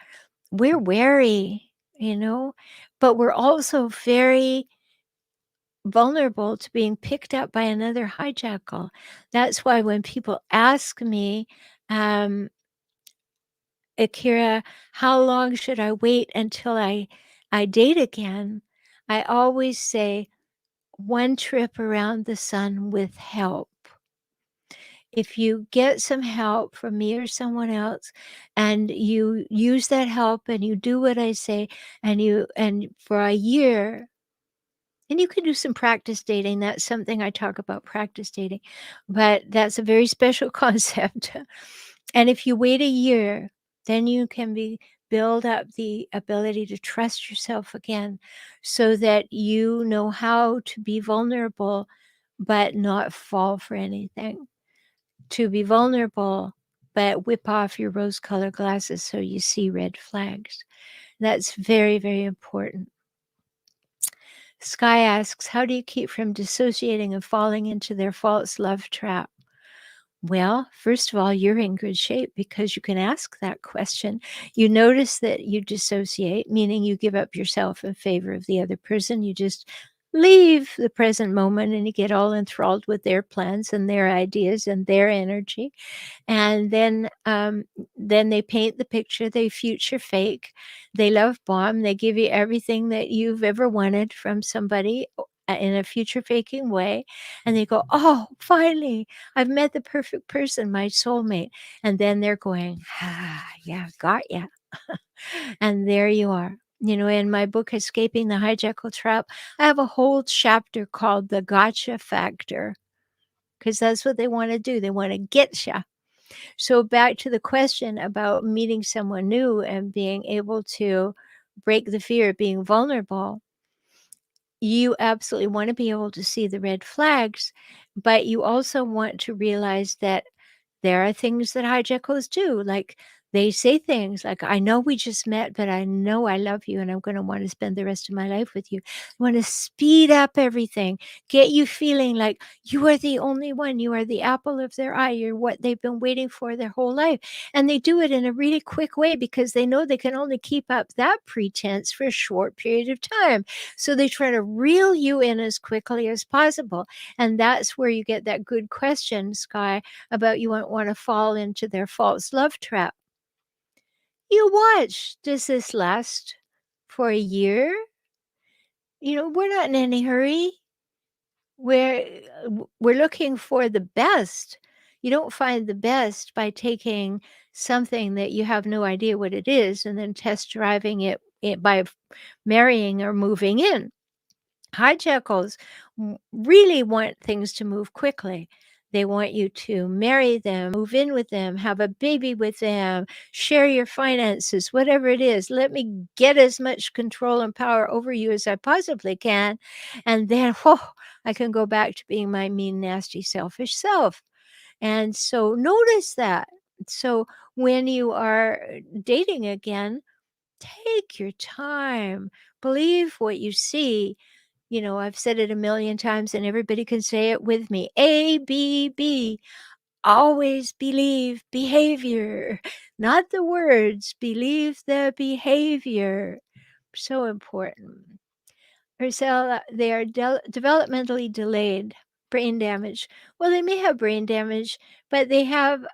we're wary, but we're also very vulnerable to being picked up by another hijackal. That's why when people ask me, Akira, how long should I wait until I date again? I always say 1 trip around the sun with help. If you get some help from me or someone else, and you use that help and you do what I say, and for a year, and you can do some practice dating. That's something I talk about, practice dating, but that's a very special concept. And if you wait a year, then you can build up the ability to trust yourself again, so that you know how to be vulnerable but not fall for anything. To be vulnerable but whip off your rose-colored glasses so you see red flags. That's very, very important. Sky asks, how do you keep from dissociating and falling into their false love trap? Well, first of all, you're in good shape because you can ask that question. You notice that you dissociate, meaning you give up yourself in favor of the other person. You just leave the present moment and you get all enthralled with their plans and their ideas and their energy. And then they paint the picture, they future fake, they love bomb, they give you everything that you've ever wanted from somebody in a future faking way, and they go, "Oh, finally, I've met the perfect person, my soulmate." And then they're going, "Ah, yeah, got ya." And there you are. You know, in my book, Escaping the Hijackal Trap, I have a whole chapter called The Gotcha Factor, because that's what they wanna do, they wanna get ya. So back to the question about meeting someone new and being able to break the fear of being vulnerable, you absolutely want to be able to see the red flags, but you also want to realize that there are things that hijackals do, like, they say things like, "I know we just met, but I know I love you, and I'm gonna wanna spend the rest of my life with you." Wanna speed up everything, get you feeling like you are the only one, you are the apple of their eye, you're what they've been waiting for their whole life, and they do it in a really quick way because they know they can only keep up that pretense for a short period of time, so they try to reel you in as quickly as possible, and that's where you get that good question, Sky, about you won't wanna fall into their false love trap. You watch. Does this last for a year? You know, we're not in any hurry. We're looking for the best. You don't find the best by taking something that you have no idea what it is and then test driving it by marrying or moving in. Hijackals really want things to move quickly. They want you to marry them, move in with them, have a baby with them, share your finances, whatever it is. Let me get as much control and power over you as I possibly can. And then, whoa, I can go back to being my mean, nasty, selfish self. And so notice that. So when you are dating again, take your time, believe what you see. You know, I've said it a million times and everybody can say it with me. ABB, always believe behavior, not the words, believe the behavior. So important. Ursula, they are developmentally delayed brain damage. Well, they may have brain damage, but they have,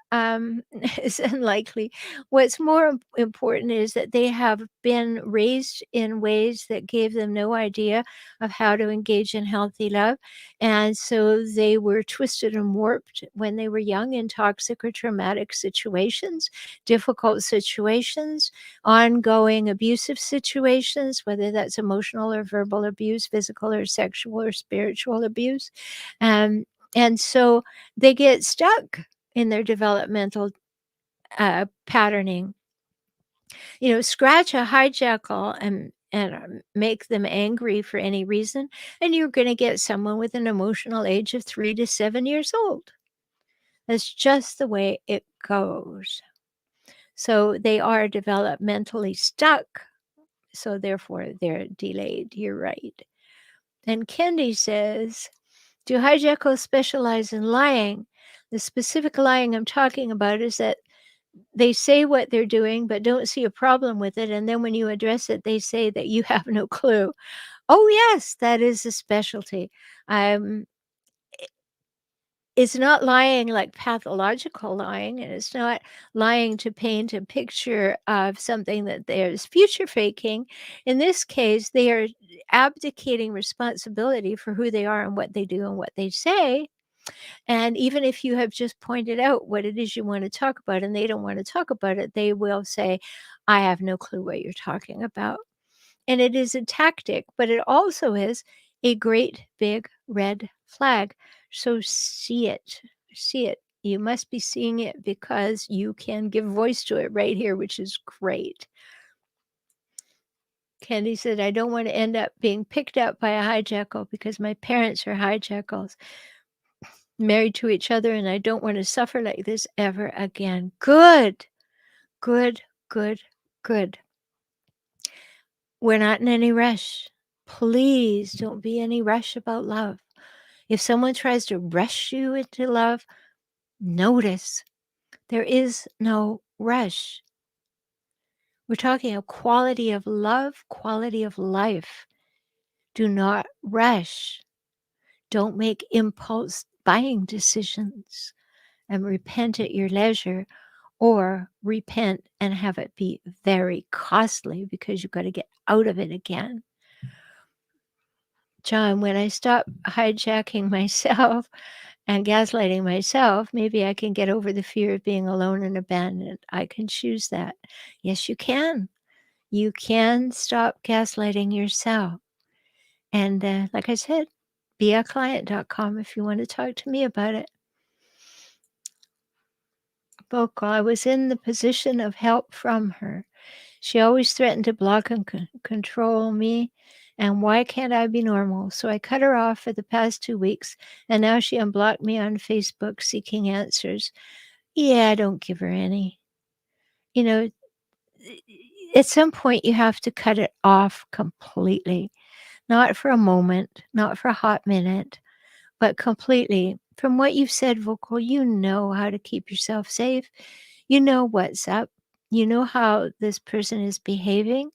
it's unlikely. What's more important is that they have been raised in ways that gave them no idea of how to engage in healthy love. And so they were twisted and warped when they were young in toxic or traumatic situations, difficult situations, ongoing abusive situations, whether that's emotional or verbal abuse, physical or sexual or spiritual abuse. Um, and so they get stuck in their developmental patterning. You know, scratch a hijackal and make them angry for any reason, and you're going to get someone with an emotional age of 3 to 7 years old. That's just the way it goes. So they are developmentally stuck. So therefore, they're delayed. You're right. And Kendi says, do hijackals specialize in lying? The specific lying I'm talking about is that they say what they're doing, but don't see a problem with it. And then when you address it, they say that you have no clue. Oh, yes, that is a specialty. Um, It's not lying like pathological lying, and it's not lying to paint a picture of something that there's future faking. In this case, they are abdicating responsibility for who they are and what they do and what they say. And even if you have just pointed out what it is you want to talk about and they don't want to talk about it, they will say, I have no clue what you're talking about. And it is a tactic, but it also is a great big red flag. So see it. See it. You must be seeing it because you can give voice to it right here, which is great. Candy said, I don't want to end up being picked up by a hijackal because my parents are hijackals. married to each other, and I don't want to suffer like this ever again. Good, good, good, good. We're not in any rush. Please don't be any rush about love. If someone tries to rush you into love, notice there is no rush. We're talking a quality of love, quality of life. Do not rush. Don't make impulse buying decisions and repent at your leisure, or repent and have it be very costly because you've got to get out of it again. John, when I stop hijacking myself and gaslighting myself, maybe I can get over the fear of being alone and abandoned. I can choose that. Yes, you can. You can stop gaslighting yourself. And like I said, beaclient.com if you want to talk to me about it. Vocal, I was in the position of help from her. She always threatened to block and control me. And why can't I be normal? So I cut her off for the past 2 weeks, and now she unblocked me on Facebook seeking answers. Yeah, don't give her any. You know, at some point you have to cut it off completely. Not for a moment, not for a hot minute, but completely. From what you've said, Vocal, you know how to keep yourself safe. You know what's up. You know how this person is behaving.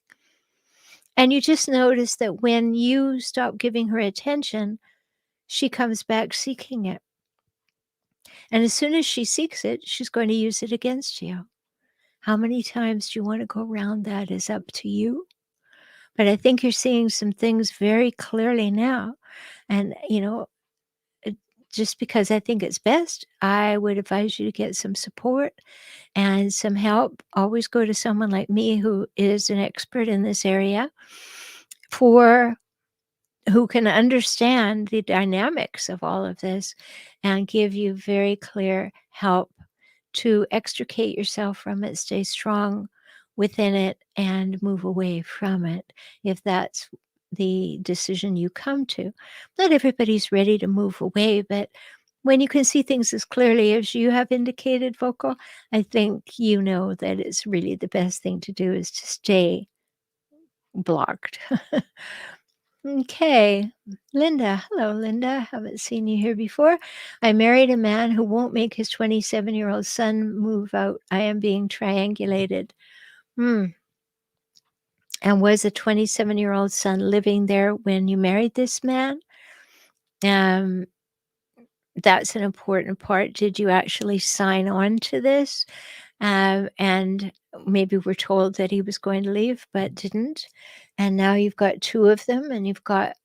And you just notice that when you stop giving her attention, she comes back seeking it. And as soon as she seeks it, she's going to use it against you. How many times do you want to go around that is up to you. But I think you're seeing some things very clearly now. And, just because I think it's best, I would advise you to get some support and some help. Always go to someone like me who is an expert in this area, for who can understand the dynamics of all of this and give you very clear help to extricate yourself from it, stay strong within it, and move away from it if that's the decision you come to. Not everybody's ready to move away, but when you can see things as clearly as you have indicated, Vocal, I think you know that it's really the best thing to do is to stay blocked. Okay. Linda. Hello, Linda. Haven't seen you here before. I married a man who won't make his 27-year-old son move out. I am being triangulated. Hmm. And was a 27-year-old son living there when you married this man? Um, that's an important part. Did you actually sign on to this? And maybe we're told that he was going to leave, but didn't. And now you've got two of them, and you've got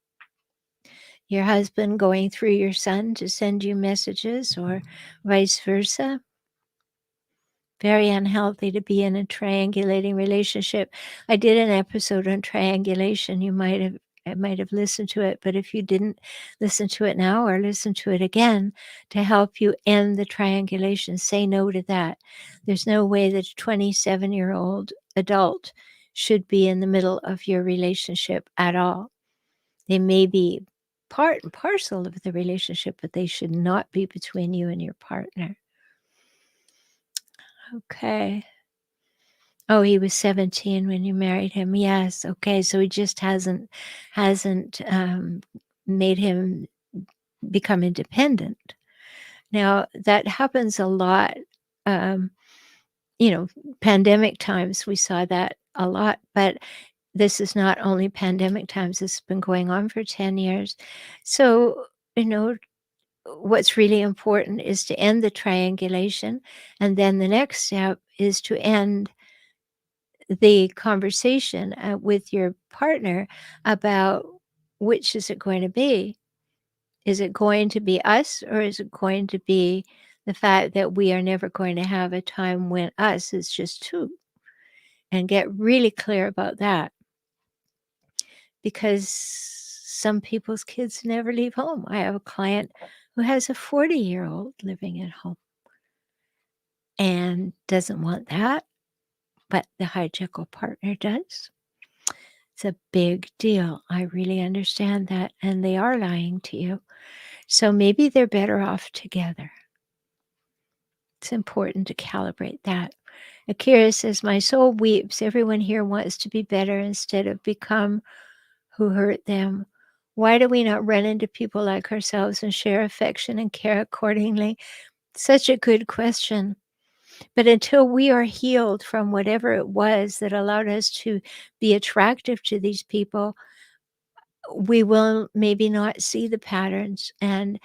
your husband going through your son to send you messages, or vice versa. Very unhealthy to be in a triangulating relationship. I did an episode on triangulation. I might have listened to it, but if you didn't listen to it now, or listen to it again to help you end the triangulation, say no to that. There's no way that a 27-year-old adult should be in the middle of your relationship at all. They may be part and parcel of the relationship, but they should not be between you and your partner. Okay. Oh, he was 17 when you married him. Yes. Okay. So he just hasn't made him become independent. Now that happens a lot. Um, pandemic times we saw that a lot, but this is not only pandemic times. This has been going on for 10 years. So, what's really important is to end the triangulation. And then the next step is to end the conversation with your partner about which is it going to be. Is it going to be us, or is it going to be the fact that we are never going to have a time when us is just two? And get really clear about that, because some people's kids never leave home. I have a client who has a 40-year-old living at home and doesn't want that, but the hijackal partner does. It's a big deal. I really understand that, and they are lying to you. So maybe they're better off together. It's important to calibrate that. Akira says, "My soul weeps. Everyone here wants to be better instead of become who hurt them. Why do we not run into people like ourselves and share affection and care accordingly?" Such a good question. But until we are healed from whatever it was that allowed us to be attractive to these people, we will maybe not see the patterns. And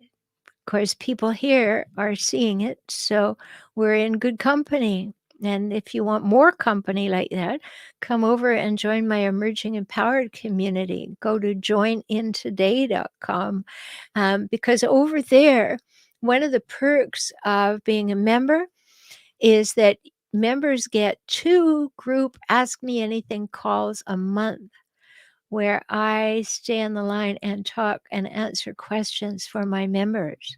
of course, people here are seeing it. So we're in good company. And if you want more company like that, come over and join my emerging empowered community. Go to joinintoday.com, because over there, one of the perks of being a member is that members get 2 group Ask Me Anything calls a month, where I stay on the line and talk and answer questions for my members.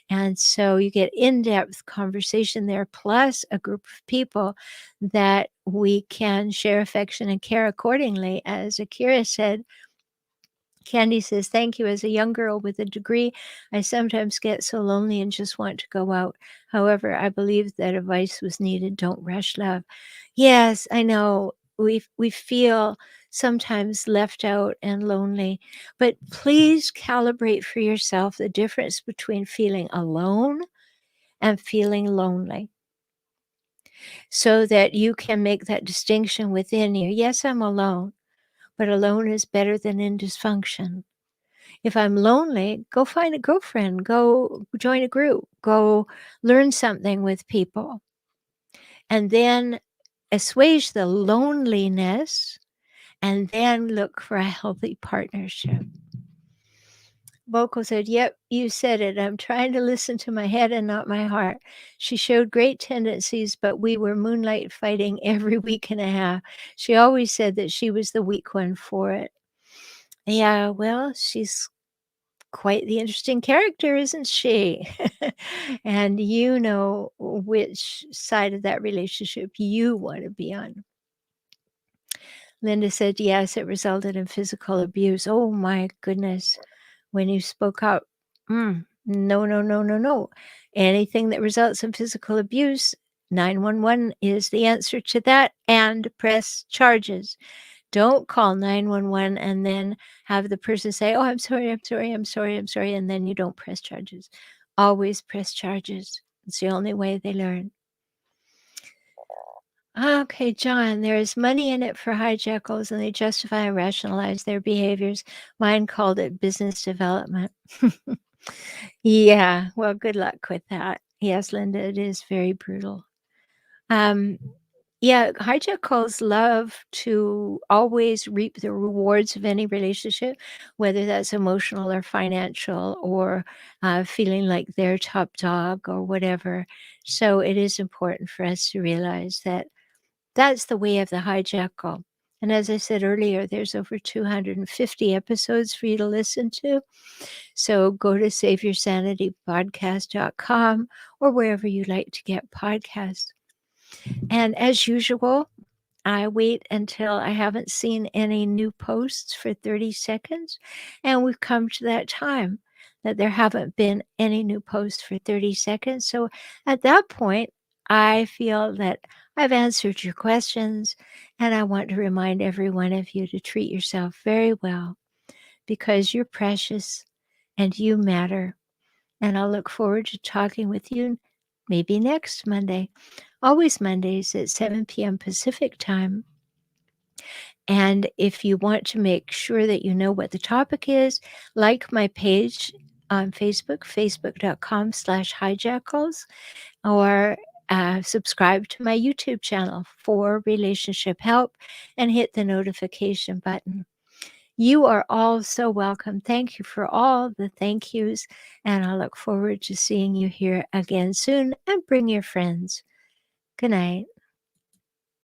And so you get in-depth conversation there, plus a group of people that we can share affection and care accordingly. As Akira said, Candy says, "Thank you. As a young girl with a degree, I sometimes get so lonely and just want to go out. However, I believe that advice was needed. Don't rush love." Yes, I know. We feel sometimes left out and lonely, but please calibrate for yourself the difference between feeling alone and feeling lonely, so that you can make that distinction within you. Yes, I'm alone, but alone is better than in dysfunction. If I'm lonely, go find a girlfriend, go join a group, go learn something with people, and then assuage the loneliness, and then look for a healthy partnership. Vocal said, "Yep, you said it. I'm trying to listen to my head and not my heart. She showed great tendencies, but we were moonlight fighting every week and a half. She always said that she was the weak one for it." Yeah, well, she's quite the interesting character, isn't she? And you know which side of that relationship you want to be on. Linda said, "Yes, it resulted in physical abuse." Oh my goodness. When you spoke up, no, no, no, no, no. Anything that results in physical abuse, 911 is the answer to that, and press charges. Don't call 911 and then have the person say, "Oh, I'm sorry, I'm sorry, I'm sorry, I'm sorry," and then you don't press charges. Always press charges. It's the only way they learn. Okay, John, there is money in it for hijackals, and they justify and rationalize their behaviors. Mine called it business development. Yeah, well, good luck with that. Yes, Linda, it is very brutal. Um, Yeah, hijackals love to always reap the rewards of any relationship, whether that's emotional or financial, or feeling like they're top dog or whatever. So it is important for us to realize that that's the way of the hijackal. And as I said earlier, there's over 250 episodes for you to listen to. So go to saveyoursanitypodcast.com or wherever you like to get podcasts. And as usual, I wait until I haven't seen any new posts for 30 seconds, and we've come to that time that there haven't been any new posts for 30 seconds. So at that point, I feel that I've answered your questions, and I want to remind every one of you to treat yourself very well, because you're precious and you matter. And I'll look forward to talking with you maybe next Monday. Always Mondays at 7 p.m. Pacific time. And if you want to make sure that you know what the topic is, like my page on Facebook, facebook.com/hijackals, or subscribe to my YouTube channel for relationship help and hit the notification button. You are all so welcome. Thank you for all the thank yous, and I look forward to seeing you here again soon, and bring your friends. Good night.